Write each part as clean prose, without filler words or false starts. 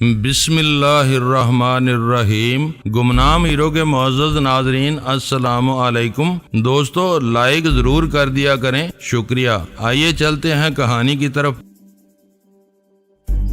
بسم اللہ الرحمن الرحیم۔ گمنام ہیرو کے معزز ناظرین السلام علیکم۔ دوستو لائک ضرور کر دیا کریں، شکریہ۔ آئیے چلتے ہیں کہانی کی طرف۔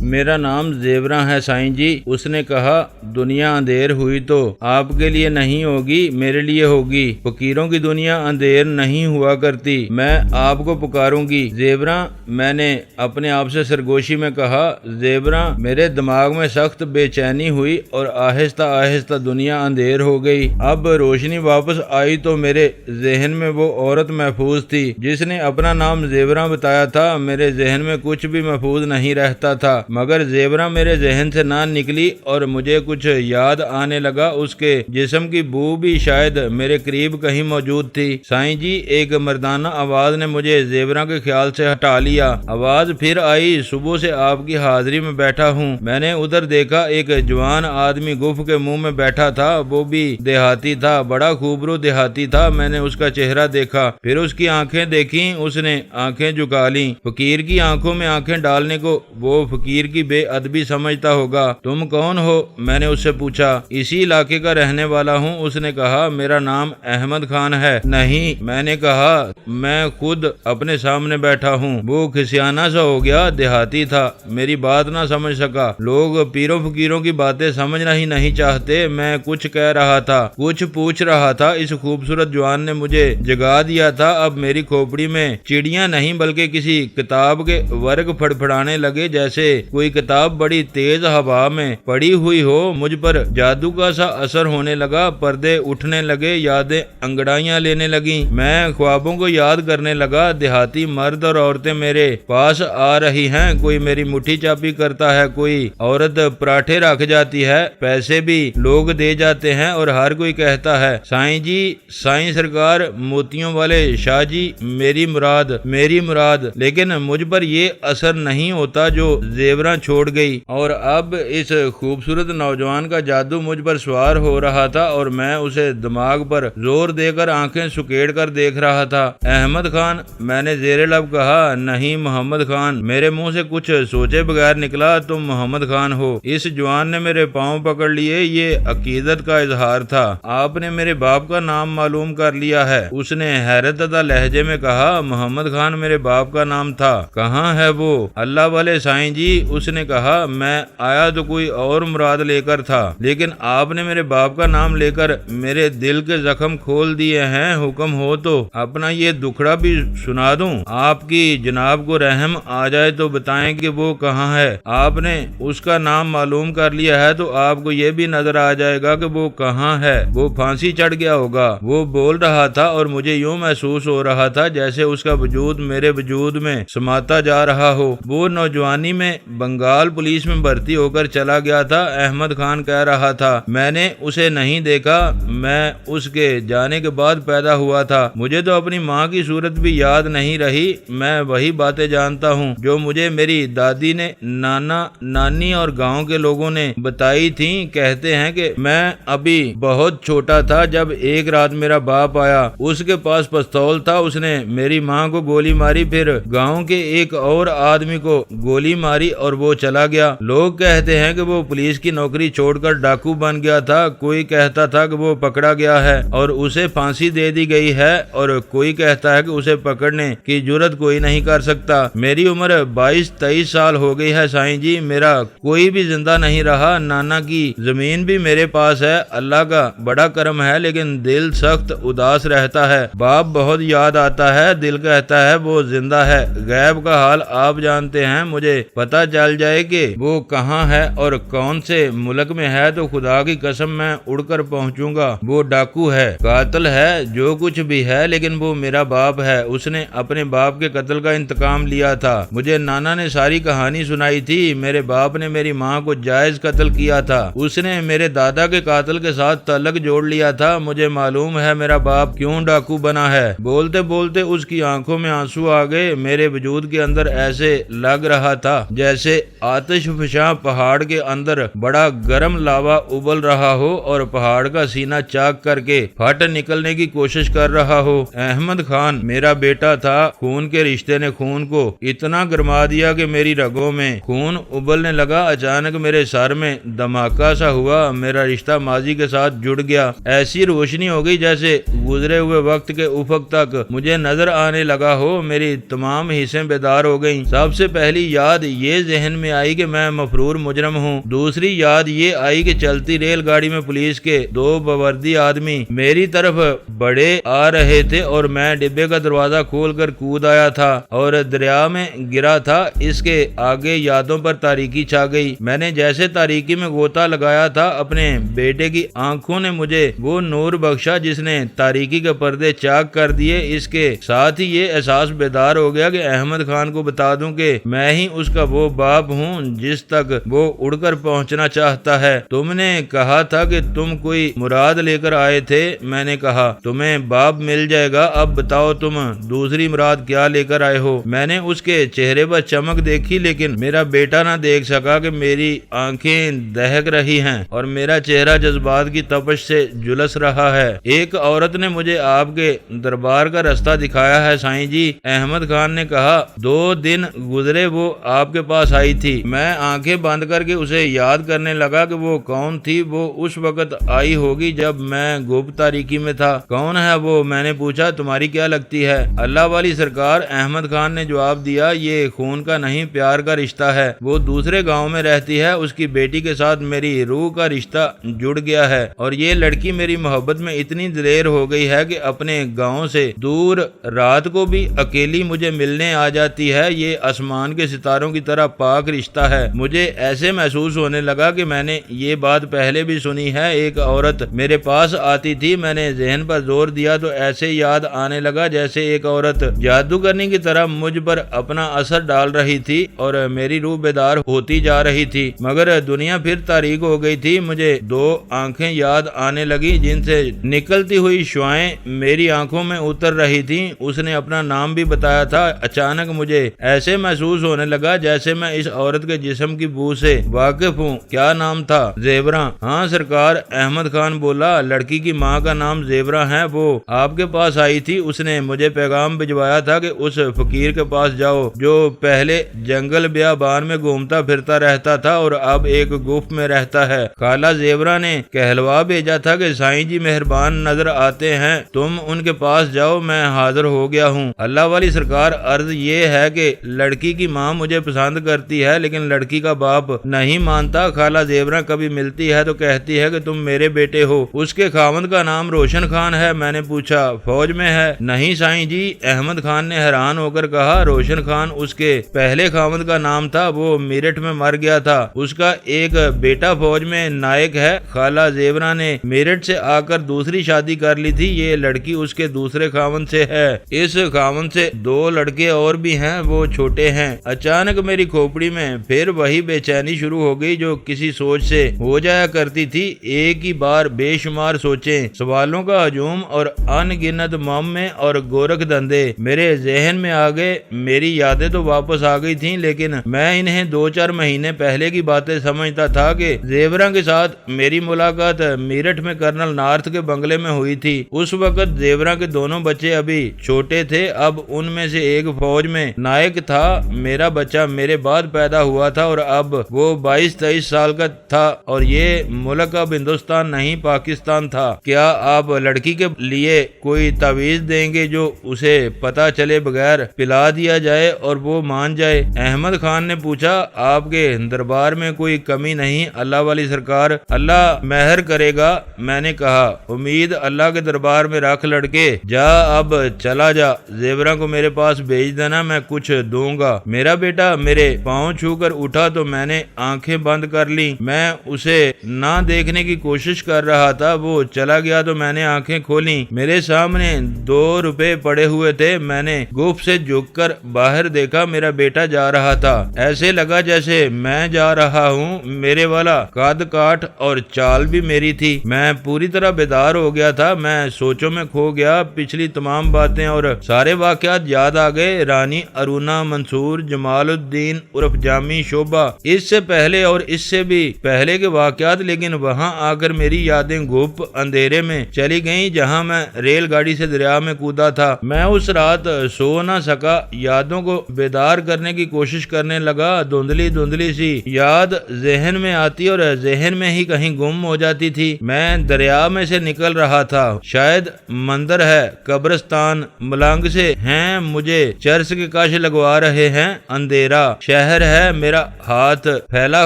میرا نام زیوراں ہے سائیں جی۔ اس نے کہا دنیا اندھیر ہوئی تو آپ کے لیے نہیں ہوگی، میرے لیے ہوگی۔ فقیروں کی دنیا اندھیر نہیں ہوا کرتی، میں آپ کو پکاروں گی۔ زیوراں، میں نے اپنے آپ سے سرگوشی میں کہا۔ زیوراں، میرے دماغ میں سخت بے چینی ہوئی اور آہستہ آہستہ دنیا اندھیر ہو گئی۔ اب روشنی واپس آئی تو میرے ذہن میں وہ عورت محفوظ تھی جس نے اپنا نام زیوراں بتایا تھا۔ میرے ذہن میں کچھ بھی محفوظ نہیں رہتا تھا، مگر زیوراں میرے ذہن سے نہ نکلی اور مجھے کچھ یاد آنے لگا۔ اس کے جسم کی بو بھی شاید میرے قریب کہیں موجود تھی۔ سائیں جی، ایک مردانہ آواز نے مجھے زیوراں کے خیال سے ہٹا لیا۔ آواز پھر آئی، صبح سے آپ کی حاضری میں بیٹھا ہوں۔ میں نے ادھر دیکھا، ایک جوان آدمی گف کے منہ میں بیٹھا تھا، وہ بھی دیہاتی تھا، بڑا خوبرو دیہاتی تھا۔ میں نے اس کا چہرہ دیکھا، پھر اس کی آنکھیں دیکھیں، اس نے آنکھیں جھکا لیں۔ فقیر کی آنکھوں میں آنکھیں ڈالنے کو وہ فقیر کی بے ادبی سمجھتا ہوگا۔ تم کون ہو؟ میں نے اس سے پوچھا۔ اسی علاقے کا رہنے والا ہوں، اس نے کہا۔ میرا نام احمد خان ہے۔ نہیں، میں نے کہا، میں خود اپنے سامنے بیٹھا ہوں۔ وہ کھسیانہ سا ہو گیا، دیہاتی تھا، میری بات نہ سمجھ سکا۔ لوگ پیروں فقیروں کی باتیں سمجھنا ہی نہیں چاہتے۔ میں کچھ کہہ رہا تھا، کچھ پوچھ رہا تھا، اس خوبصورت جوان نے مجھے جگا دیا تھا۔ اب میری کھوپڑی میں چڑیاں نہیں بلکہ کسی کتاب کے ورق پھڑپھڑانے لگے، جیسے کوئی کتاب بڑی تیز ہوا میں پڑی ہوئی ہو۔ مجھ پر جادو کا سا اثر ہونے لگا، پردے اٹھنے لگے، یادیں انگڑائیاں لینے لگیں۔ میں خوابوں کو یاد کرنے لگا۔ دیہاتی مرد اور عورتیں میرے پاس آ رہی ہیں، کوئی میری مٹھی چاپی کرتا ہے، کوئی عورت پراٹھے رکھ جاتی ہے، پیسے بھی لوگ دے جاتے ہیں، اور ہر کوئی کہتا ہے سائیں جی، سائیں سرکار، موتیوں والے شاہ جی، میری مراد۔ لیکن مجھ پر یہ اثر نہیں ہوتا جو زیوراں چھوڑ گئی، اور اب اس خوبصورت نوجوان کا جادو مجھ پر سوار ہو رہا تھا، اور میں اسے دماغ پر زور دے کر آنکھیں سکیڑ کر دیکھ رہا تھا۔ احمد خان، میں نے زیر لب کہا۔ نہیں، محمد خان، میرے منہ سے کچھ سوچے بغیر نکلا۔ تم محمد خان ہو۔ اس جوان نے میرے پاؤں پکڑ لیے، یہ عقیدت کا اظہار تھا۔ آپ نے میرے باپ کا نام معلوم کر لیا ہے، اس نے حیرت زدہ لہجے میں کہا۔ محمد خان میرے باپ کا نام تھا، کہاں ہے وہ؟ اللہ والے سائیں جی، اس نے کہا، میں آیا تو کوئی اور مراد لے کر تھا، لیکن آپ نے میرے باپ کا نام لے کر میرے دل کے زخم کھول دیے ہیں۔ حکم ہو تو اپنا یہ دکھڑا بھی سنا دوں؟ آپ کی جناب کو رحم آ جائے تو بتائیں کہ وہ کہاں ہے۔ آپ نے اس کا نام معلوم کر لیا ہے تو آپ کو یہ بھی نظر آ جائے گا کہ وہ کہاں ہے۔ وہ پھانسی چڑھ گیا ہوگا۔ وہ بول رہا تھا اور مجھے یوں محسوس ہو رہا تھا جیسے اس کا وجود میرے وجود میں سماتا جا رہا ہو۔ وہ نوجوانی میں بنگال پولیس میں بھرتی ہو کر چلا گیا تھا، احمد خان کہہ رہا تھا۔ میں نے اسے نہیں دیکھا، میں اس کے جانے کے بعد پیدا ہوا تھا۔ مجھے تو اپنی ماں کی صورت بھی یاد نہیں رہی۔ میں وہی باتیں جانتا ہوں جو مجھے میری دادی نے، نانا، نانی اور گاؤں کے لوگوں نے بتائی تھیں۔ کہتے ہیں کہ میں ابھی بہت چھوٹا تھا جب ایک رات میرا باپ آیا، اس کے پاس پستول تھا، اس نے میری ماں کو گولی ماری، پھر گاؤں کے ایک اور آدمی کو گولی ماری اور وہ چلا گیا۔ لوگ کہتے ہیں کہ وہ پولیس کی نوکری چھوڑ کر ڈاکو بن گیا تھا، کوئی کہتا تھا کہ وہ پکڑا گیا ہے اور اسے پھانسی دے دی گئی ہے، اور کوئی کہتا ہے کہ اسے پکڑنے کی جرت کوئی نہیں کر سکتا۔ میری عمر 22-23 سال ہو گئی ہے سائیں جی، میرا کوئی بھی زندہ نہیں رہا۔ نانا کی زمین بھی میرے پاس ہے، اللہ کا بڑا کرم ہے، لیکن دل سخت اداس رہتا ہے۔ باپ بہت یاد آتا ہے، دل کہتا ہے وہ زندہ ہے۔ غیب کا حال آپ جانتے ہیں، مجھے پتہ چل جائے کہ وہ کہاں ہے اور کون سے ملک میں ہے تو خدا کی قسم میں اڑ کر پہنچوں گا۔ وہ ڈاکو ہے، قاتل ہے، جو کچھ بھی ہے، لیکن وہ میرا باپ ہے۔ اس نے اپنے باپ کے قتل کا انتقام لیا تھا۔ مجھے نانا نے ساری کہانی سنائی تھی۔ میرے باپ نے میری ماں کو جائز قتل کیا تھا، اس نے میرے دادا کے قاتل کے ساتھ تعلق جوڑ لیا تھا۔ مجھے معلوم ہے میرا باپ کیوں ڈاکو بنا ہے۔ بولتے بولتے اس کی آنکھوں میں آنسو آ گئے۔ میرے وجود کے اندر ایسے لگ رہا تھا جیسے جیسے آتش فشاں پہاڑ کے اندر بڑا گرم لاوا ابل رہا ہو اور پہاڑ کا سینہ چاک کر کے پھٹ نکلنے کی کوشش کر رہا ہو۔ احمد خان میرا بیٹا تھا، خون کے رشتے نے خون کو اتنا گرما دیا کہ میری رگوں میں خون ابلنے لگا۔ اچانک میرے سر میں دھماکہ سا ہوا، میرا رشتہ ماضی کے ساتھ جڑ گیا۔ ایسی روشنی ہو گئی جیسے گزرے ہوئے وقت کے افق تک مجھے نظر آنے لگا ہو۔ میری تمام حصیں بیدار ہو گئیں۔ سب سے پہلی یاد یہ ذہن میں آئی کہ میں مفرور مجرم ہوں۔ دوسری یاد یہ آئی کہ چلتی ریل گاڑی میں پولیس کے 2 باوردی آدمی میری طرف بڑے آ رہے تھے اور میں ڈبے کا دروازہ کھول کر کود آیا تھا اور دریا میں گرا تھا۔ اس کے آگے یادوں پر تاریکی چھا گئی۔ میں نے جیسے تاریکی میں غوطہ لگایا تھا، اپنے بیٹے کی آنکھوں نے مجھے وہ نور بخشا جس نے تاریکی کے پردے چاک کر دیے۔ اس کے ساتھ ہی یہ احساس بیدار ہو گیا کہ احمد خان کو بتا دوں کہ میں ہی اس کا وہ باپ ہوں جس تک وہ اڑ کر پہنچنا چاہتا ہے۔ تم نے کہا تھا کہ تم کوئی مراد لے کر آئے تھے۔ میں نے کہا تمہیں باپ مل جائے گا، اب بتاؤ تم دوسری مراد کیا لے کر آئے ہو۔ میں نے اس کے چہرے پر چمک دیکھی لیکن میرا بیٹا نہ دیکھ سکا کہ میری آنکھیں دہک رہی ہیں اور میرا چہرہ جذبات کی تپش سے جھلس رہا ہے۔ ایک عورت نے مجھے آپ کے دربار کا رستہ دکھایا ہے سائیں جی، احمد خان نے کہا۔ 2 دن گزرے وہ آپ کے پاس آئی تھی۔ میں آنکھیں بند کر کے اسے یاد کرنے لگا کہ وہ کون تھی۔ وہ اس وقت آئی ہوگی جب میں گوپ تاریکی میں تھا۔ کون ہے وہ؟ میں نے پوچھا۔ تمہاری کیا لگتی ہے؟ اللہ والی سرکار، احمد خان نے جواب دیا، یہ خون کا نہیں پیار کا رشتہ ہے۔ وہ دوسرے گاؤں میں رہتی ہے، اس کی بیٹی کے ساتھ میری روح کا رشتہ جڑ گیا ہے اور یہ لڑکی میری محبت میں اتنی دلیر ہو گئی ہے کہ اپنے گاؤں سے دور رات کو بھی اکیلی مجھے ملنے آ جاتی ہے۔ یہ آسمان کے ستاروں کی طرح پاک رشتہ ہے۔ مجھے ایسے محسوس ہونے لگا کہ میں نے یہ بات پہلے بھی سنی ہے۔ ایک عورت میرے پاس آتی تھی، میں نے ذہن پر زور دیا تو ایسے یاد آنے لگا جیسے ایک عورت جادوگرنی کی طرح مجھ پر اپنا اثر ڈال رہی تھی اور میری روح بیدار ہوتی جا رہی تھی، مگر دنیا پھر تاریک ہو گئی تھی۔ مجھے 2 آنکھیں یاد آنے لگی جن سے نکلتی ہوئی شعاعیں میری آنکھوں میں اتر رہی تھی۔ اس نے اپنا نام بھی بتایا تھا۔ اچانک مجھے ایسے محسوس ہونے لگا جیسے میں اس عورت کے جسم کی بو سے واقف ہوں۔ کیا نام تھا؟ زیورہ۔ ہاں سرکار، احمد خان بولا۔ لڑکی کی ماں کا نام زیورہ ہے، وہ آپ کے پاس آئی تھی۔ اس نے مجھے پیغام بھجوایا تھا کہ اس فقیر کے پاس جاؤ جو پہلے جنگل بیابان میں گھومتا پھرتا رہتا تھا اور اب ایک گفت میں رہتا ہے۔ خالہ زیورہ نے کہلوا بھیجا تھا کہ سائیں جی مہربان نظر آتے ہیں، تم ان کے پاس جاؤ، میں حاضر ہو گیا ہوں۔ اللہ والی سرکار، عرض یہ ہے کہ لڑکی کی ماں مجھے پسند کرتی ہے لیکن لڑکی کا باپ نہیں مانتا۔ خالہ زیورہ کبھی ملتی ہے تو کہتی ہے کہ تم میرے بیٹے ہو۔ اس کے خاوند کا نام روشن خان ہے۔ میں نے پوچھا فوج میں ہے؟ نہیں سائیں جی، احمد خان نے حیران ہو کر کہا۔ روشن خان اس کے پہلے خاوند کا نام تھا، وہ میرٹھ میں مر گیا تھا۔ اس کا ایک بیٹا فوج میں نائک ہے۔ خالہ زیورہ نے میرٹھ سے آ کر دوسری شادی کر لی تھی۔ یہ لڑکی اس کے دوسرے خاوند سے ہے۔ اس خاوند سے 2 لڑکے اور بھی ہیں، وہ چھوٹے ہیں۔ اچانک میری کھوپڑی میں پھر وہی بے چینی شروع ہو گئی جو کسی سوچ سے ہو جایا کرتی تھی۔ ایک ہی بار بے شمار سوچیں، سوالوں کا ہجوم اور ان گنت معمے اور گورکھ دھندے میرے ذہن میں آ گئے۔ میری یادیں تو واپس آ گئی تھیں لیکن میں انہیں 2-4 مہینے پہلے کی باتیں سمجھتا تھا کہ زیورہ کے ساتھ میری ملاقات میرٹھ میں کرنل نارتھ کے بنگلے میں ہوئی تھی۔ اس وقت زیورہ کے دونوں بچے ابھی چھوٹے تھے، اب ان میں سے ایک فوج میں نائک تھا۔ میرا بچہ میرے بعد پیدا ہوا تھا اور اب وہ 22-23 سال کا تھا اور یہ ملک اب ہندوستان نہیں پاکستان تھا۔ کیا آپ لڑکی کے لیے کوئی تعویذ دیں گے جو اسے پتہ چلے بغیر پلا دیا جائے اور وہ مان جائے؟ احمد خان نے پوچھا۔ آپ کے دربار میں کوئی کمی نہیں اللہ والی سرکار، اللہ مہر کرے گا۔ میں نے کہا امید اللہ کے دربار میں رکھ لڑکے، جا اب چلا جا، زیورہ کو میرے پاس بھیج دینا، میں کچھ دوں گا۔ میرا بیٹا میرے پاؤں چھو کر اٹھا تو میں نے آنکھیں بند کر لی۔ میں اسے نہ دیکھنے کی کوشش کر رہا تھا، وہ چلا گیا تو میں نے آنکھیں کھولیں۔ میرے سامنے 2 روپے پڑے ہوئے تھے۔ میں نے گوپ سے جھک کر باہر دیکھا، میرا بیٹا جا رہا تھا۔ ایسے لگا جیسے میں جا رہا ہوں۔ میرے والا قد کاٹ اور چال بھی میری تھی۔ میں پوری طرح بیدار ہو گیا تھا۔ میں سوچوں میں کھو گیا۔ پچھلی تمام باتیں اور سارے واقعات یاد آ گئے۔ رانی ارونا، منصور، جمال الدین عرف جامی شعبہ، اس سے پہلے اور اس سے بھی پہلے کے واقعات، لیکن وہاں آ کر میری یادیں گھپ اندھیرے میں چلی گئیں جہاں میں ریل گاڑی سے دریا میں کودا تھا۔ میں اس رات سو نہ سکا، یادوں کو بیدار کرنے کی کوشش کرنے لگا۔ دھندلی دھندلی سی یاد ذہن میں آتی اور ذہن میں ہی کہیں گم ہو جاتی تھی۔ میں دریا میں سے نکل رہا تھا، شاید مندر ہے، قبرستان، ملنگ سے ہیں مجھے چرس کے کاش لگوا رہے ہیں، اندھیرا شہر ہے، میرا ہاتھ پھیلا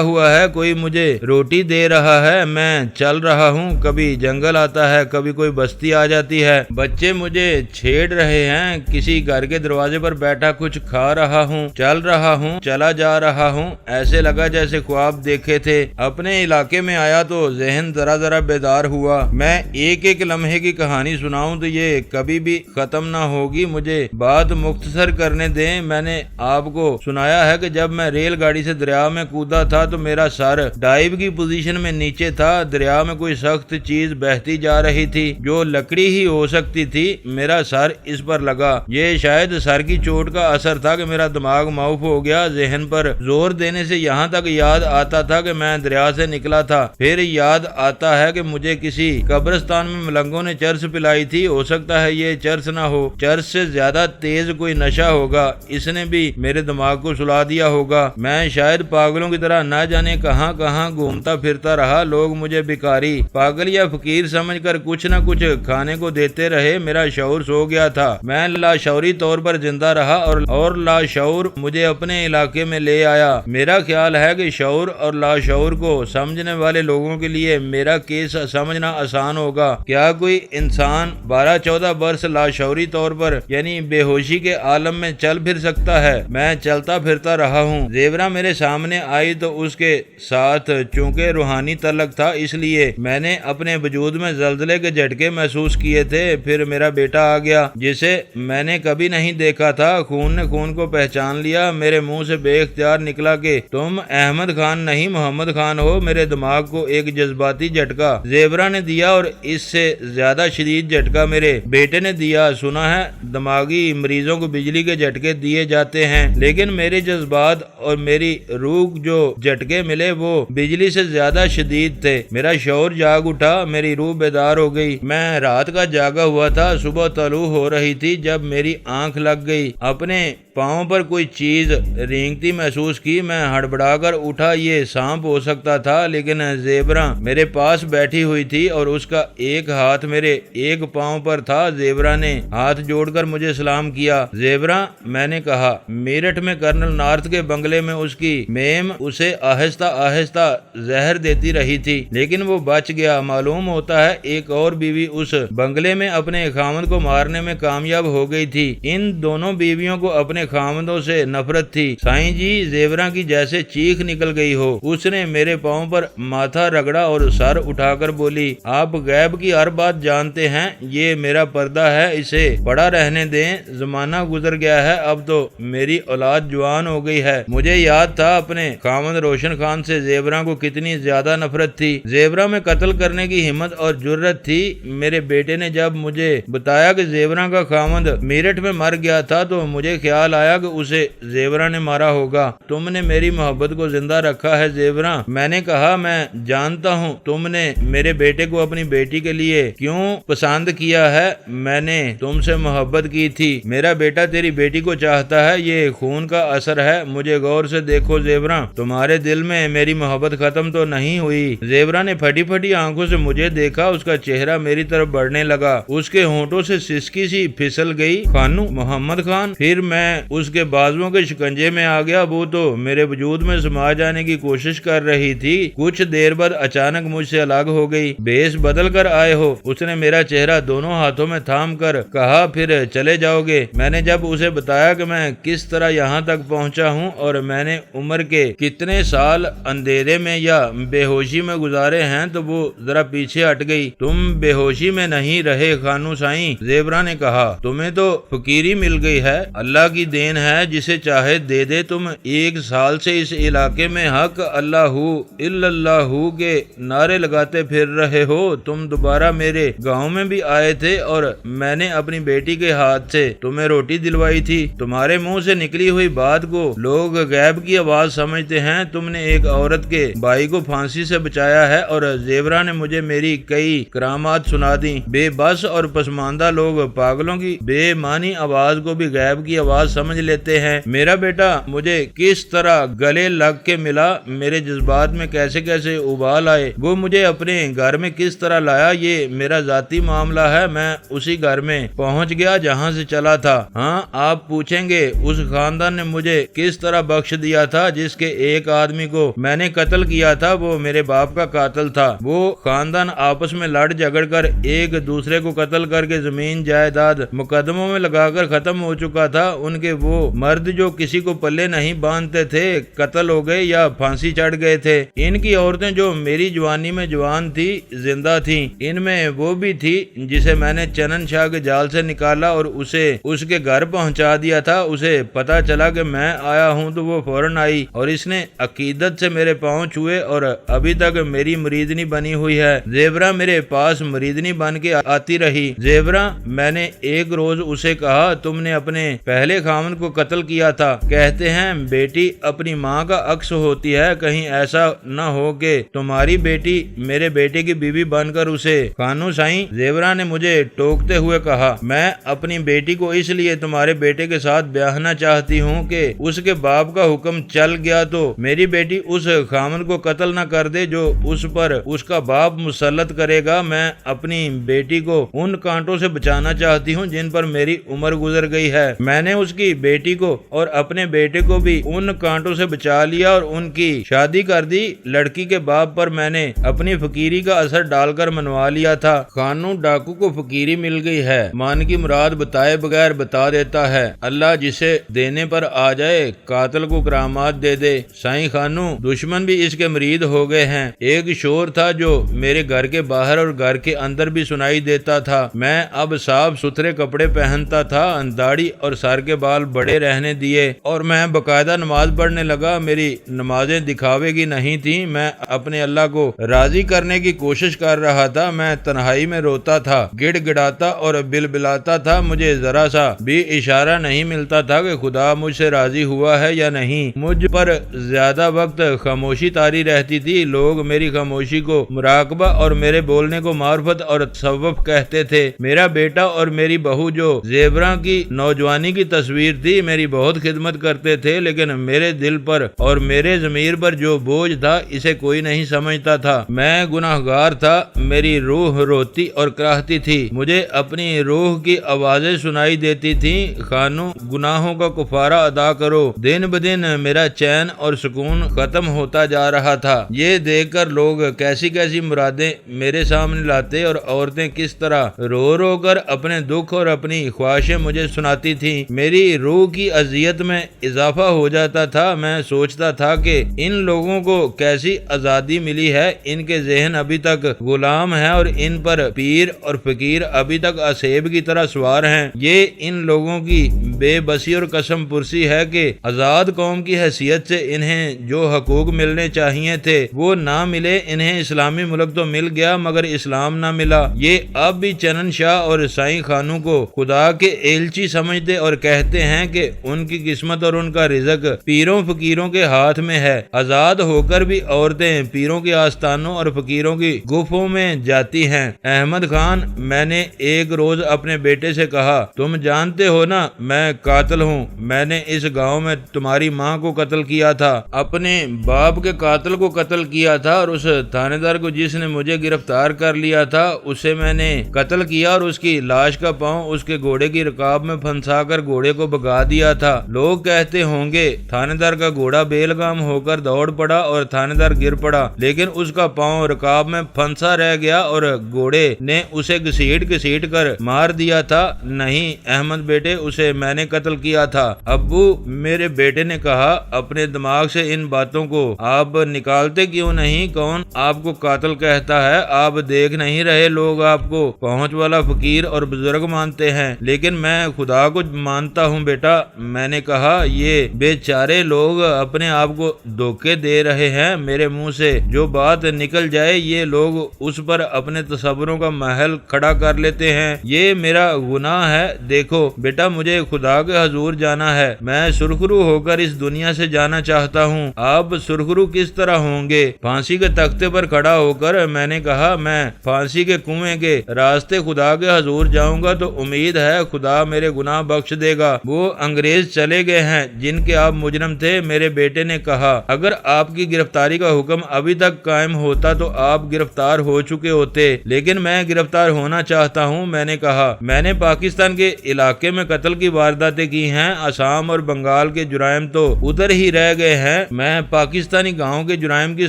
ہوا ہے، کوئی مجھے روٹی دے رہا ہے، میں چل رہا ہوں، کبھی جنگل آتا ہے، کبھی کوئی بستی آ جاتی ہے، بچے مجھے چھیڑ رہے ہیں، کسی گھر کے دروازے پر بیٹھا کچھ کھا رہا ہوں، چل رہا ہوں، چلا جا رہا ہوں، ایسے لگا جیسے خواب دیکھے تھے۔ اپنے علاقے میں آیا تو ذہن ذرا ذرا بیدار ہوا۔ میں ایک ایک لمحے کی کہانی سناؤں تو یہ کبھی بھی ختم نہ ہوگی، مجھے بات مختصر کرنے دیں۔ میں نے آپ کو سنایا ہے کہ جب میں ریل گاڑی سے دریا میں کودا تھا تو میرا سر ڈائیو کی پوزیشن میں نیچے تھا، دریا میں کوئی سخت چیز بہتی جا رہی تھی جو لکڑی ہی ہو سکتی تھی، میرا سر اس پر لگا۔ یہ شاید سر کی چوٹ کا اثر تھا کہ میرا دماغ معاف ہو گیا۔ ذہن پر زور دینے سے یہاں تک یاد آتا تھا کہ میں دریا سے نکلا تھا، پھر یاد آتا ہے کہ مجھے کسی قبرستان میں ملنگوں نے چرس پلائی تھی، ہو سکتا ہے یہ چرس نہ ہو، چرس سے زیادہ تیز کوئی نشہ ہوگا، اس نے بھی میرے دماغ کو سلا دیا ہوگا۔ میں شاید پاگلوں کی طرح نہ جانے کہاں کہاں گھومتا پھرتا رہا، لوگ مجھے بیکاری، پاگل یا فقیر سمجھ کر کچھ نہ کچھ کھانے کو دیتے رہے۔ میرا شعور سو گیا تھا، میں لاشعوری طور پر زندہ رہا اور لاشعور مجھے اپنے علاقے میں لے آیا۔ میرا خیال ہے کہ شعور اور لاشعور کو سمجھنے والے لوگوں کے لیے میرا کیس سمجھنا آسان ہوگا۔ کیا کوئی انسان 12-14 برس لاشعوری طور پر یعنی بے ہوشی کے عالم میں چل پھر سکتا ہے؟ میں چلتا پھرتا رہا ہوں۔ زیورہ میرے سامنے آئی تو اس کے ساتھ چونکہ روحانی تعلق تھا، اس لیے میں نے اپنے وجود میں زلزلے کے جھٹکے محسوس کیے تھے۔ پھر میرا بیٹا آ گیا جسے میں نے کبھی نہیں دیکھا تھا، خون نے خون کو پہچان لیا۔ میرے منہ سے بے اختیار نکلا کہ تم احمد خان نہیں محمد خان ہو۔ میرے دماغ کو ایک جذباتی جھٹکا زیورہ نے دیا اور اس سے زیادہ شدید جھٹکا میرے بیٹے نے دیا۔ سنا ہے دماغی مریضوں کو بجلی کے جھٹکے دیے جاتے ہیں، لیکن میرے جذبات اور میری روح جو جھٹکے ملے وہ بجلی سے زیادہ شدید تھے۔ میرا شعور جاگ اٹھا، میری روح بیدار ہو گئی۔ میں رات کا جاگا ہوا تھا، صبح طلوع ہو رہی تھی جب میری آنکھ لگ گئی۔ اپنے پاؤں پر کوئی چیز رینگتی محسوس کی، میں ہڑبڑا کر اٹھا۔ یہ سانپ ہو سکتا تھا، لیکن زیورہ میرے پاس بیٹھی ہوئی تھی اور اس کا ایک ہاتھ میرے ایک پاؤں پر تھا۔ زیورہ نے ہاتھ جوڑ کر مجھے سلام کیا۔ زیورہ، میں نے کہا، میرٹھ میں کرنل نارتھ کے بنگلے میں اس کی میم اسے آہستہ آہستہ زہر دیتی رہی تھی، لیکن وہ بچ گیا۔ معلوم ہوتا ہے ایک اور بیوی اس بنگلے میں اپنے خاوند کو مارنے میں کامیاب ہو گئی تھی۔ ان دونوں بیویوں کو اپنے خاوندوں سے نفرت تھی۔ سائیں جی، زیورہ کی جیسے چیخ نکل گئی ہو۔ اس نے میرے پاؤں پر ماتھا رگڑا اور سر اٹھا کر بولی، آپ غیب کی ہر بات جانتے ہیں، یہ میرا پردہ ہے، اسے پڑا رہنے دیں۔ زمانہ گزر گیا ہے، اب تو میری اولاد جوان ہو گئی ہے۔ مجھے یاد تھا اپنے خاوند روشن خان سے زیورہ کو کتنی زیادہ نفرت تھی۔ زیورہ میں قتل کرنے کی ہمت اور جرت تھی۔ میرے بیٹے نے جب مجھے بتایا کہ زیورہ کا خاوند میرٹھ میں مر گیا تھا تو مجھے خیال آیا کہ اسے زیورہ نے مارا ہوگا۔ تم نے میری محبت کو زندہ رکھا ہے زیورہ، میں نے کہا، میں جانتا ہوں تم نے میرے بیٹے کو اپنی بیٹی کے لیے کیوں پسند کیا ہے۔ میں نے تم سے محبت کی تھی، میرا بیٹا تیری بیٹی کو چاہتا ہے، یہ خون کا اثر ہے۔ مجھے غور سے دیکھو زیورہ، تمہارے دل میں میری محبت ختم تو نہیں ہوئی۔ زیورہ نے پھٹی پھٹی آنکھوں سے مجھے دیکھا، اس کا چہرہ میری طرف بڑھنے لگا، اس کے ہونٹوں سے سسکی سی پھسل گئی۔ خانو محمد خان۔ پھر میں اس کے بازوؤں کے شکنجے میں آ گیا۔ وہ تو میرے وجود میں سما جانے کی کوشش کر رہی تھی، کچھ دیر بعد اچانک مجھ سے الگ ہو گئی۔ بیس بدل کر آئے ہو، اس نے میرا چہرہ دونوں ہاتھوں میں تھام کر کہا، پھر چلے جاؤ گے؟ میں نے جب اسے بتایا کہ میں کس طرح یہاں تک پہنچا ہوں اور میں نے عمر کے کتنے سال اندھیرے میں یا بے ہوشی میں گزارے ہیں تو وہ ذرا پیچھے ہٹ گئی۔ تم بے ہوشی میں نہیں رہے خانو سائیں، زیورہ نے کہا، تمہیں تو فقیری مل گئی ہے، اللہ کی دین ہے، جسے چاہے دے دے۔ تم 1 سال سے اس علاقے میں حق اللہ الا اللہ کے نعرے لگاتے پھر رہے ہو۔ تم دوبارہ میرے گاؤں میں بھی آئے تھے اور میں نے اپنی بیٹی کے ہاتھ سے تمہیں روٹی دلوائی تھی۔ تمہارے منہ سے نکلی ہوئی بات کو لوگ غیب کی آواز سمجھتے ہیں۔ تم نے ایک عورت کے بھائی کو پھانسی سے بچایا ہے اور زیورہ نے مجھے میری کئی کرامات سنا دی۔ بے بس اور پسماندہ لوگ پاگلوں کی بے معنی آواز کو بھی غیب کی آواز سمجھ لیتے ہیں۔ میرا بیٹا مجھے کس طرح گلے لگ کے ملا، میرے جذبات میں کیسے کیسے ابال آئے، وہ مجھے اپنے گھر میں کس طرح لایا، یہ میرا ذاتی معاملہ ہے۔ میں اسی گھر میں پہنچ گیا جہاں سے چلا تھا۔ ہاں، آپ پوچھیں گے اس خاندان نے مجھے کس طرح بخش دیا تھا جس کے ایک آدمی کو میں نے قتل کیا تھا، وہ میرے باپ کا قاتل تھا۔ وہ خاندان آپس میں لڑ جھگڑ کر ایک دوسرے کو قتل کر کے زمین جائیداد مقدموں میں لگا کر ختم ہو چکا تھا۔ ان کے وہ مرد جو کسی کو پلے نہیں باندھتے تھے قتل ہو گئے یا پھانسی چڑھ گئے تھے۔ ان کی عورتیں جو میری جوانی میں جوان تھی زندہ تھیں، ان میں وہ بھی تھی جسے میں نے چنن شاہ کے جال سے نکالا اور اسے اس کے گھر پہنچا دیا تھا۔ اسے پتا چلا کہ میں آیا ہوں تو وہ فوراً آئی اور اس نے عقیدت سے میرے پاؤں چھوئے اور ابھی تک میری مریدنی بنی ہوئی ہے۔ زیورہ میرے پاس مریدنی بن کے آتی رہی۔ زیورہ، میں نے ایک روز اسے کہا تم نے اپنے پہلے خاوند کو قتل کیا تھا۔ کہتے ہیں بیٹی اپنی ماں کا عکس ہوتی ہے، کہیں ایسا نہ ہو کہ تمہاری بیٹی میرے بیٹے کی بیوی بن کر اسے خانو سائیں۔ زیورہ نے مجھے ٹوکتے ہوئے کہا میں اپنی بیٹی کو اس لیے تمہارے بیٹے کے ساتھ بیاہنا چاہتی ہوں کہ اس کے باپ کا حکم چل گیا تو میری بیٹی اس خامن کو قتل نہ کر دے جو اس پر اس کا باپ مسلط کرے گا۔ میں اپنی بیٹی کو ان کانٹوں سے بچانا چاہتی ہوں جن پر میری عمر گزر گئی ہے۔ میں نے اس کی بیٹی کو اور اپنے بیٹے کو بھی ان کانٹوں سے بچا لیا اور ان کی شادی کر دی۔ لڑکی کے باپ پر میں نے اپنی فقیری کا اثر ڈال کر منوا لیا تھا۔ خانو ڈاکو کو فقیری مل گئی ہے، مان کی مراد بتائے بغیر بتا دیتا ہے۔ اللہ جسے دینے پر آ جائے قاتل کو کرامات دے دے۔ سائیں خانو دشمن بھی اس کے مرید ہو گئے ہیں۔ ایک شور تھا جو میرے گھر کے باہر اور گھر کے اندر بھی سنائی دیتا تھا۔ میں اب صاف ستھرے کپڑے پہنتا تھا، داڑھی اور سر کے بال بڑے رہنے دیے اور میں باقاعدہ نماز پڑھنے لگا۔ میری نمازیں دکھاوے کی نہیں تھیں، میں اپنے اللہ کو راضی کرنے کی کوشش کر رہا تھا۔ میں تنہائی میں روتا تھا، گڑ گڑاتا اور بلبلاتا تھا۔ مجھے ذرا سا بھی اشارہ نہیں ملتا تھا کہ خدا مجھ سے راضی ہوا ہے یا نہیں۔ مجھ پر زیادہ وقت خاموشی طاری رہتی تھی۔ لوگ میری خاموشی کو مراقبہ اور میرے بولنے کو معرفت اور تصوف کہتے تھے۔ میرا بیٹا اور میری بہو جو زیورہ کی نوجوانی کی تصویر تھی میری بہت خدمت کرتے تھے، لیکن میرے دل پر اور میرے ضمیر پر جو بوجھ تھا اسے کوئی نہیں سمجھتا تھا۔ میں گناہگار تھا، میری روح روتی اور کراہتی تھی، مجھے اپنی روح کی آوازیں سنائی دیتی تھیں، خانو گناہوں کا کفارہ ادا کرو۔ دن بدن میرا چین اور سکون ختم ہوتا جا رہا تھا۔ یہ دیکھ کر لوگ کیسی کیسی مرادیں میرے سامنے لاتے اور عورتیں کس طرح رو رو کر اپنے دکھ اور اپنی خواہشیں مجھے سناتی تھیں۔ میری روح کی اذیت میں اضافہ ہو جاتا تھا۔ میں سوچتا تھا کہ ان لوگوں کو کیسی آزادی ملی ہے، ان کے ذہن ابھی تک غلام ہے اور ان پر پیر اور فقیر ابھی تک اسیب کی طرح سوار ہیں۔ یہ ان لوگوں کی بے بسی اور قسم پرسی ہے کہ آزاد قوم کی حیثیت سے انہیں جو حقوق ملنے چاہیے تھے وہ نہ ملے۔ انہیں اسلامی ملک تو مل گیا مگر اسلام نہ ملا۔ یہ اب بھی چنن شاہ اور سائیں خانو کو خدا کے ایلچی سمجھتے اور کہتے ہیں کہ ان کی قسمت اور ان کا رزق پیروں فقیروں کے ہاتھ میں ہے۔ آزاد ہو کر بھی عورتیں پیروں کے آستانوں اور فقیروں کی گفوں میں جاتی ہیں۔ احمد خان، میں نے ایک روز اپنے بیٹے سے کہا تم جانتے ہو نا میں قاتل ہوں، میں نے اس گاؤں میں تمہاری ماں کو قتل کیا تھا، اپنے باپ کے قاتل کو قتل کیا تھا اور اس تھانے دار کو جس نے مجھے گرفتار کر لیا تھا اسے میں نے قتل کیا اور اس کی لاش کا پاؤں اس کے گھوڑے کی رکاب میں پھنسا کر گھوڑے کو بھگا دیا تھا۔ لوگ کہتے ہوں گے تھانے دار کا گھوڑا بیلگام ہو کر دوڑ پڑا اور تھانے دار گر پڑا، لیکن اس کا پاؤں رکاب میں پھنسا رہ گیا اور گھوڑے نے اسے گھسیٹ کر مار دیا تھا۔ نہیں احمد بیٹے، اسے میں نے قتل کیا تھا۔ ابو، میرے بیٹے نے کہا اپنے دماغ سے ان باتوں کو آپ نکالتے کیوں نہیں؟ کون آپ کو قاتل کہتا ہے؟ آپ دیکھ نہیں رہے لوگ آپ کو پہنچ والا فقیر اور بزرگ مانتے ہیں، لیکن میں خدا کو مانتا ہوں بیٹا۔ میں نے کہا یہ بیچارے لوگ اپنے آپ کو دھوکے دے رہے ہیں، میرے منہ سے جو بات نکل جائے یہ لوگ اس پر اپنے تصوروں کا محل کھڑا کر لیتے ہیں، یہ میرا گناہ ہے۔ دیکھو بیٹا، مجھے خدا کے حضور جانا ہے، میں سرخرو ہو کر اس دنیا سے جانا چاہتا ہوں۔ آپ سرخرو کس طرح ہوں گے؟ پھانسی کے تختے پر کھڑا ہو کر میں نے کہا میں پھانسی کے کنویں کے راستے خدا کے حضور جاؤں گا تو امید ہے خدا میرے گناہ بخش دے گا۔ وہ انگریز چلے گئے ہیں جن کے آپ مجرم تھے۔ میرے بیٹے نے کہا اگر آپ کی گرفتاری کا حکم ابھی تک قائم ہوتا تو آپ گرفتار ہو چکے ہوتے، لیکن میں گرفتار ہونا چاہتا ہوں۔ میں نے کہا میں نے پاکستان کے علاقے میں قتل کی وارداتیں کی ہیں، آسام اور بنگال کے جرائم تو ادھر ہی رہ گئے ہیں، میں پاکستانی گاؤں کے جرائم کی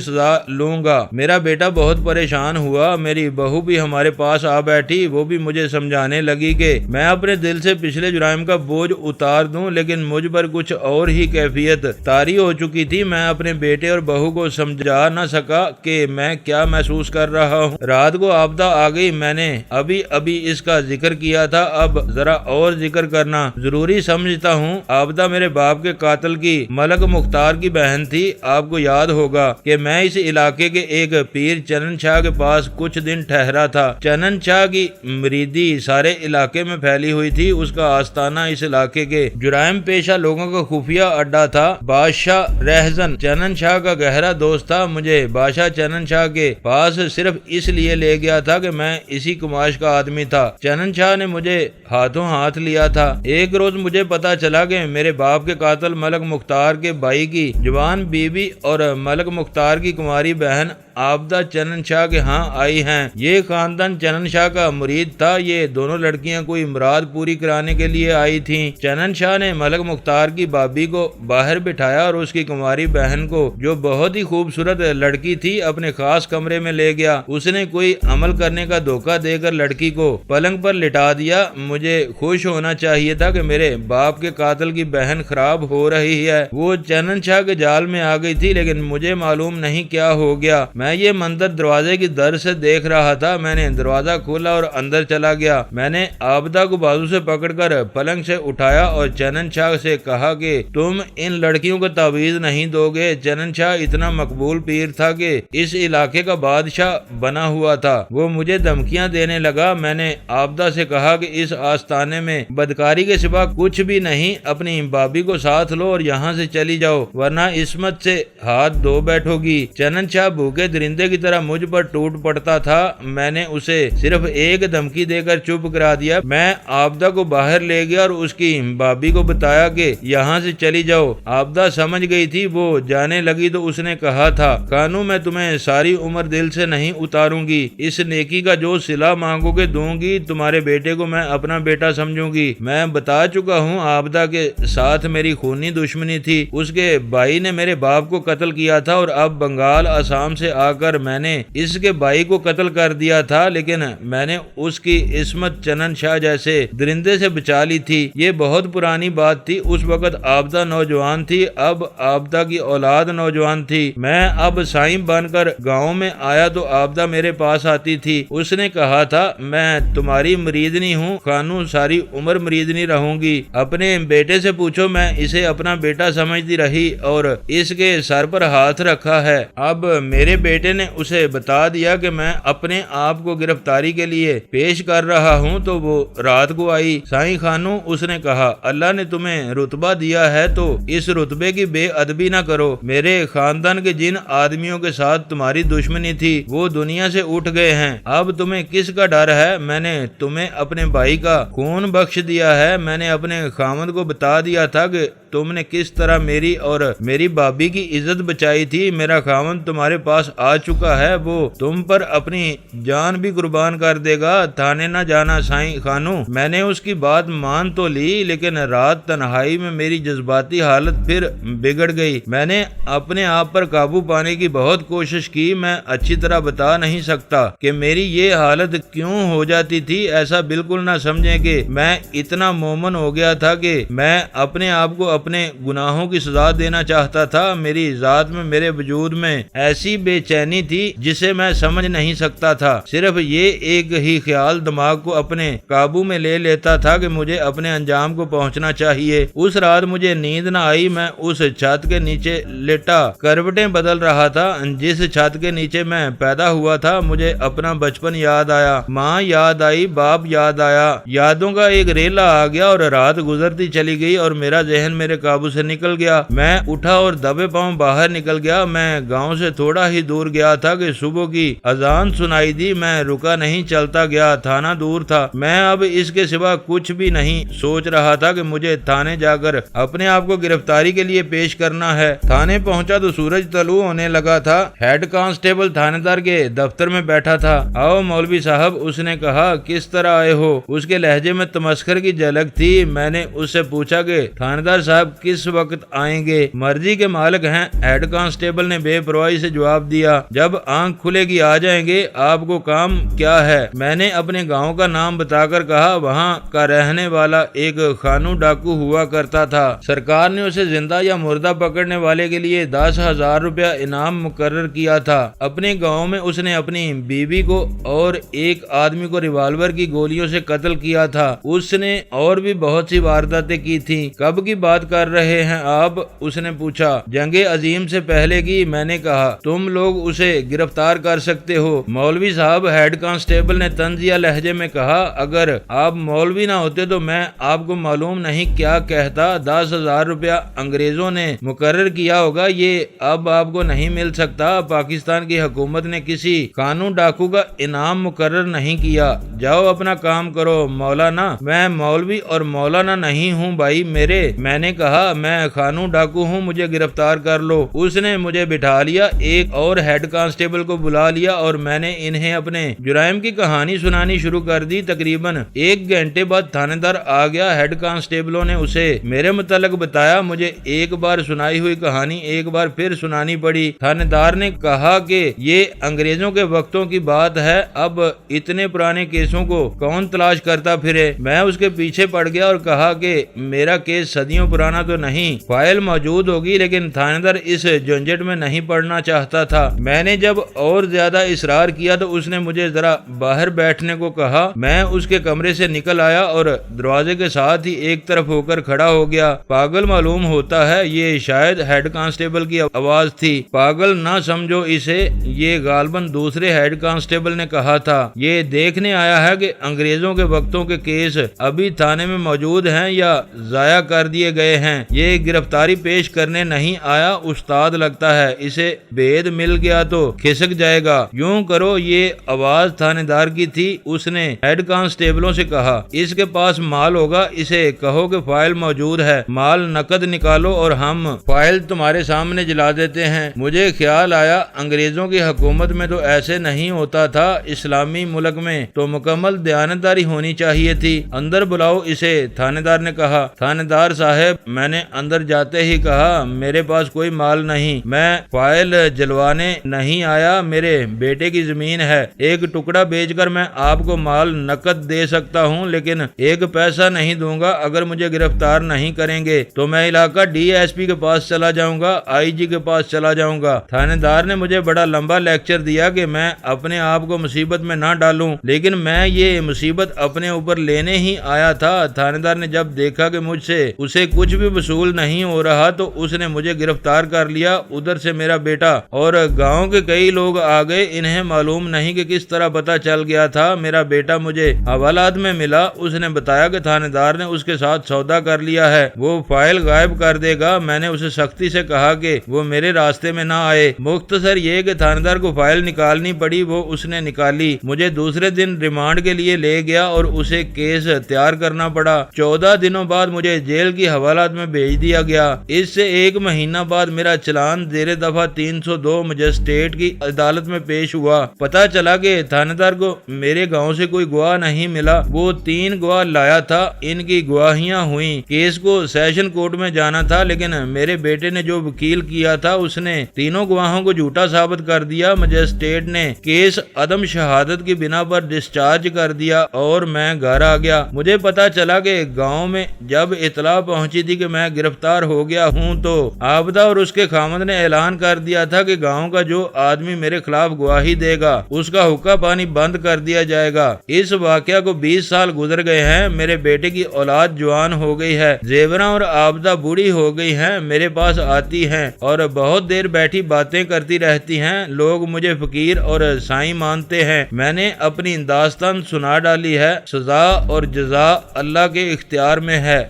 سزا لوں گا۔ میرا بیٹا بہت پریشان ہوا، میری بہو بھی ہمارے پاس آ بیٹھی، وہ بھی مجھے سمجھانے لگی کہ میں اپنے دل سے پچھلے جرائم کا بوجھ اتار دوں، لیکن مجھ پر کچھ اور ہی کیفیت طاری ہو چکی تھی۔ میں اپنے بیٹے اور بہو کو سمجھا نہ سکا کہ میں کیا محسوس کر رہا ہوں۔ رات کو آپدہ آ گئی، میں نے ابھی اس کا ذکر کیا تھا، اب ذرا اور ذکر کرنا ضروری سمجھتا ہوں۔ آپدہ میرے باپ کے قاتل کی ملک مختار کی بہن تھی۔ آپ کو یاد ہوگا کہ میں اس علاقے کے ایک پیر چنن شاہ کے پاس کچھ دن ٹھہرا تھا۔ چنن شاہ کی مریدی سارے علاقے میں پھیلی ہوئی تھی، اس کا آستانہ اس علاقے کے جرائم پیشہ لوگوں کا خفیہ اڈا تھا۔ بادشاہ رہزن چنن شاہ کا گہرا دوست تھا، مجھے بادشاہ چنن شاہ کے پاس صرف اس لیے لے گیا تھا کہ میں اسی کماش کا آدمی تھا۔ چنن شاہ نے مجھے ہاتھوں ہاتھ لیا تھا۔ ایک روز مجھے پتا چلا کہ میرے باپ کے قاتل ملک مختار کے بھائی کی جوان بیوی اور ملک مختار کی کماری بہن آپدہ چنن شاہ کے ہاں آئی ہیں۔ یہ خاندان چنن شاہ کا مرید تھا، یہ دونوں لڑکیاں کوئی مراد پوری کرانے کے لیے آئی تھیں۔ چنن شاہ نے ملک مختار کی بابی کو باہر بٹھایا اور اس کی کماری بہن کو، جو بہت ہی خوبصورت لڑکی تھی، اپنے خاص کمرے میں لے گیا۔ اس نے کوئی عمل کرنے کا دھوکہ دے کر لڑکی کو پلنگ پر لٹا دیا۔ مجھے خوش ہونا چاہیے تھا کہ میرے باپ کے قاتل کی بہن خراب ہو رہی ہے، وہ چنن شاہ کے جال میں آ گئی تھی، لیکن مجھے معلوم نہیں کیا ہو گیا۔ میں یہ منظر دروازے کی در سے دیکھ رہا تھا، میں نے دروازہ کھولا اور اندر چلا گیا۔ میں نے آپدہ کو بازو سے پکڑ کر پلنگ سے اٹھایا اور چنن شاہ سے کہا کہ تم ان لڑکیوں کو تعویذ نہیں دو گے؟ چنن شاہ اتنا مقبول پیر تھا کہ اس علاقے کا بادشاہ بنا ہوا تھا، وہ مجھے دھمکیاں دینے لگا۔ میں نے آپدہ سے کہا کہ اس آستانے میں بدکاری کے سوا کچھ بھی نہیں، اپنی بابی کو ساتھ لو اور یہاں سے چلی جاؤ ورنہ عصمت سے ہاتھ دھو بیٹھو گی۔ چنن شاہ بھوکے درندے کی طرح مجھ پر ٹوٹ پڑتا تھا۔ میں نے اسے صرف ایک دھمکی دے کر چپ کرا دیا۔ میں آپدہ کو باہر لے گیا اور اس کی بابی کو بتایا کہ یہاں سے چلی جاؤ۔ آپدہ سمجھ گئی تھی، وہ جانے لگی تو اس نے کہا تھا کانو میں تمہیں ساری عمر دل سے نہیں اتاروں گی، اس نیکی کا جو صلہ مانگو گے دوں گی، تمہارے بیٹے کو میں اپنا بیٹا سمجھوں گی۔ میں بتا چکا ہوں آپدہ کے ساتھ میری خونی دشمنی تھی، اس کے بھائی نے میرے باپ کو قتل کیا تھا اور اب بنگال آسام سے آ کر میں نے اس کے بھائی کو قتل کر دیا تھا، لیکن میں نے اس کی عصمت چنن شاہ جیسے درندے سے بچا لی تھی۔ یہ بہت پرانی بات تھی، اس وقت آپدہ نوجوان تھی، اب آپدہ کی اولاد نوجوان تھی۔ میں اب سائیں بن کر گاؤں میں آیا تو آپدہ میرے پاس آتی تھی۔ اس نے کہا تھا میں تمہاری مریدنی ہوں، خانو ساری عمر مریدنی رہوں گی۔ اپنے بیٹے سے پوچھو، میں اسے اپنا بیٹا سمجھتی رہی اور اس کے سر پر ہاتھ رکھا ہے۔ اب میرے بیٹے نے اسے بتا دیا کہ میں اپنے آپ کو گرفتاری کے لیے پیش کر رہا ہوں تو وہ رات کو آئی۔ سائیں خانو، اس نے کہا اللہ نے تمہیں رتبہ دیا ہے تو اس رتبے کی بے ادبی نہ کرو۔ میرے خاندان کے جن آدمیوں کے ساتھ تمہاری دشمنی تھی وہ دنیا سے اٹھ گئے ہیں، اب تمہیں کس کا ڈر ہے؟ میں نے تمہیں اپنے بھائی کا خون بخش دیا ہے۔ میں نے اپنے خاوند کو بتا دیا تھا کہ تم نے کس طرح میری اور میری بابی کی عزت بچائی تھی۔ میرا خاوند تمہارے پاس آ چکا ہے، وہ تم پر اپنی جان بھی قربان کر دے گا۔ تھانے نہ جانا سائیں خانو۔ میں نے اس کی بات مان تو لی، لیکن رات تنہائی میں میری جذباتی حالت پھر بگڑ گئی۔ میں نے اپنے آپ پر قابو پانے کی بہت کوشش کی۔ میں اچھی طرح بتا نہیں سکتا کہ میری یہ حالت کیوں ہو جاتی تھی۔ ایسا بالکل نہ سمجھیں کہ میں اتنا مومن ہو گیا تھا کہ میں اپنے آپ کو اپنے گناہوں کی سزا دینا چاہتا تھا۔ میری ذات میں، میرے وجود میں ایسی بے چینی تھی جسے میں سمجھ نہیں سکتا تھا۔ صرف یہ ایک ہی خیال دماغ کو اپنے قابو میں لے لیتا تھا کہ مجھے اپنے انجام کو پہنچنا چاہیے۔ اس رات مجھے نیند نہ آئی، میں اس چھت کے نیچے لیٹا کروٹیں بدل رہا تھا جس چھت کے نیچے میں پیدا ہوا تھا۔ مجھے اپنا بچپن یاد آیا، ماں یاد آئی، باپ یاد آیا، یادوں کا ایک ریلا آ گیا اور رات گزرتی چلی گئی اور میرا ذہن میرے قابو سے نکل گیا۔ میں اٹھا اور دبے پاؤں باہر نکل گیا۔ میں گاؤں سے تھوڑا ہی دور گیا تھا کہ صبح کی اذان سنائی دی۔ میں رکا نہیں، چلتا گیا۔ تھانہ دور تھا، میں اب اس کے سوا کچھ بھی نہیں سوچ رہا تھا کہ مجھے تھانے جا کر اپنے آپ کو گرفتاری کے لیے پیش کرنا ہے۔ تھانے پہنچا تو سورج طلوع ہونے لگا تھا۔ ہیڈ کانسٹیبل تھانے دار کے دفتر میں بیٹھا تھا۔ آؤ مولوی صاحب، اس نے کہا، کس طرح آئے ہو؟ اس کے لہجے میں تمسخر کی جھلک تھی۔ میں نے اس سے پوچھا کہ تھانے دار صاحب کس وقت آئیں گے؟ مرضی کے مالک ہیں، ہیڈ کانسٹیبل نے بے پرواہی سے جواب دیا۔ جب آنکھ کھلے گی آ جائیں گے۔ آپ کو کام کیا ہے؟ میں نے اپنے گاؤں کا نام بتا کر کہا۔ وہاں کا رہنے والا ایک خانو ڈاکو ہوا کرتا تھا۔ سرکار نے اسے زندہ یا مردہ پکڑنے والے کے لیے 10,000 روپیہ انعام مقرر کیا تھا۔ اپنے گاؤں میں اس نے اپنی بیوی کو اور ایک آدمی کو ریوالور کی گولیوں سے قتل کیا تھا۔ اس نے اور بھی بہت سی وارداتیں کی تھیں۔ کب کی بات کر رہے ہیں آپ؟ اس نے پوچھا۔ جنگ عظیم سے پہلے کی، میں نے کہا۔ تم لوگ اسے گرفتار کر سکتے ہو؟ مولوی صاحب، ہیڈ کانسٹیبل نے طنزیہ لہجے میں کہا، اگر آپ مولوی نہ ہوتے تو میں آپ کو معلوم نہیں کیا کہتا۔ 10,000 روپیہ انگریزوں نے مقرر کیا ہوگا، یہ اب آپ کو نہیں مل سکتا۔ پاکستان کی حکومت نے کسی قانون ڈاکو کا انعام مقرر نہیں کیا۔ جاؤ اپنا کام کرو۔ مولانا، میں مولوی اور مولانا نہیں ہوں بھائی میرے۔ میں نے کہا، میں قانون ڈاکو ہوں، مجھے گرفتار کر لو۔ اس نے مجھے بٹھا لیا، ایک اور ہیڈ کانسٹیبل کو بلا لیا اور میں نے انہیں اپنے جرائم کی کہانی سنانی شروع کر دی۔ تقریباً 1 گھنٹے بعد تھانے دار آ گیا۔ ہیڈ کانسٹیبلوں نے اسے میرے متعلق بتایا۔ مجھے ایک بار سنائی ہوئی کہانی ایک بار پھر سنانی پڑی۔ تھانے دار نے کہا کہ یہ انگریزوں کے وقتوں کی بات ہے، اب اتنے پرانے کیسوں کو کون تلاش کرتا پھرے؟ میں اس کے پیچھے پڑ گیا اور کہا کہ میرا کیس صدیوں پرانا تو نہیں، فائل موجود ہوگی، لیکن تھانے دار اس جھنجٹ میں نہیں پڑنا چاہتا تھا۔ میں نے جب اور زیادہ اصرار کیا تو اس نے مجھے ذرا باہر بیٹھنے کو کہا۔ میں اس کے کمرے سے نکل آیا اور دروازے کے ساتھ ہی ایک طرف ہو کر کھڑا ہو گیا۔ پاگل معلوم ہوتا ہے، یہ شاید ہیڈ کانسٹیبل کی آواز تھی۔ پاگل نہ سمجھو اسے، یہ غالباً دوسرے ہیڈ کانسٹیبل نے کہا تھا۔ یہ دیکھنے آیا ہے کہ انگریزوں کے وقتوں کے کیس ابھی تھانے میں موجود ہیں یا ضائع کر دیے گئے ہیں۔ یہ گرفتاری پیش کرنے نہیں آیا، استاد لگتا ہے، اسے بید مل گیا تو کھسک جائے گا۔ یوں کرو، یہ آواز تھانے دار کی تھی۔ اس نے ہیڈ کانسٹیبلوں سے کہا، اس کے پاس مال ہوگا، اسے کہو کہ فائل موجود ہے، مال نقد نکالو اور ہم فائل تمہارے سامنے جلا دیتے ہیں۔ مجھے خیال آیا، انگریزوں کی حکومت میں تو ایسے نہیں ہوتا تھا، اسلامی ملک میں تو مکمل دیانتداری ہونی چاہیے تھی۔ اندر بلاؤ اسے، تھانے دار نے کہا۔ تھانے دار صاحب، میں نے اندر جاتے ہی کہا، میرے پاس کوئی مال نہیں، میں فائل جلوانے نہیں آیا، میرے بیٹے کی زمین ہے، ایک ٹکڑا بیچ کر میں آپ کو مال نقد دے سکتا ہوں، لیکن 1 پیسہ نہیں دوں گا۔ اگر مجھے گرفتار نہیں کریں گے تو میں علاقہ DSP کے پاس چلا جاؤں گا، IG کے پاس چلا جاؤں گا۔ تھانے دار نے مجھے بڑا لمبا لیکچر دیا کہ میں اپنے آپ کو مصیبت میں نہ ڈالوں، لیکن میں یہ مصیبت اپنے اوپر لینے ہی آیا تھا۔ تھانے دار نے جب دیکھا کہ مجھ سے اسے کچھ بھی وصول نہیں ہو رہا تو اس نے مجھے گرفتار کر لیا۔ ادھر سے میرا بیٹا اور گاؤں کے کئی لوگ آ گئے، انہیں معلوم نہیں کہ کس طرح پتہ چل گیا تھا۔ میرا بیٹا مجھے حوالات میں ملا، اس نے بتایا کہ تھانے دار نے اس کے ساتھ سودا کر لیا ہے، وہ فائل غائب کر دے گا۔ میں نے اسے سختی سے کہا کہ وہ میرے راستے میں نہ آئے۔ مختصر یہ کہ تھانے دار کو فائل نکالنی پڑی، وہ اس نے نکالی۔ مجھے دوسرے دن ریمانڈ کے لیے لے گیا اور اسے کیس تیار کرنا پڑا۔ 14 دنوں بعد مجھے جیل کی حوالات میں بھیج دیا گیا۔ اس سے 1 مہینہ بعد میرا چلان زیر دفعہ 302 مجسٹریٹ کی عدالت میں پیش ہوا۔ پتہ چلا کہ تھانے دار کو میرے گاؤں سے کوئی گواہ نہیں ملا، وہ 3 گواہ لایا تھا، ان کی گواہیاں ہوئیں۔ کیس کو سیشن کورٹ میں جانا تھا، لیکن میرے بیٹے نے جو وکیل کیا تھا اس نے تینوں گواہوں کو جھوٹا ثابت کر دیا۔ مجسٹریٹ نے کیس عدم شہادت کی بنا پر ڈسچارج کر دیا اور میں گھر آ گیا۔ مجھے پتا چلا کہ گاؤں میں جب اطلاع پہنچی تھی کہ میں گرفتار ہو گیا ہوں تو عابدہ اور اس کے خامد نے اعلان کر دیا تھا کہ گاؤں کا جو آدمی میرے خلاف گواہی دے گا اس کا حقہ پانی بند کر دیا جائے گا۔ اس واقعہ کو 20 سال گزر گئے ہیں، میرے بیٹے کی اولاد جوان ہو گئی ہے، زیوراں اور آبدہ بوڑھی ہو گئی ہیں، میرے پاس آتی ہیں اور بہت دیر بیٹھی باتیں کرتی رہتی ہیں، لوگ مجھے فقیر اور سائیں مانتے ہیں، میں نے اپنی داستان سنا ڈالی ہے، سزا اور جزا اللہ کے اختیار میں ہے۔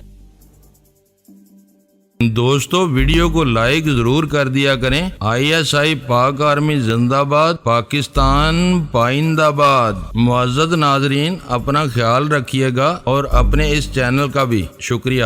دوستو ویڈیو کو لائک ضرور کر دیا کریں۔ ISI پاک آرمی زندہ باد، پاکستان پائندہ باد۔ معزز ناظرین، اپنا خیال رکھیے گا اور اپنے اس چینل کا بھی شکریہ۔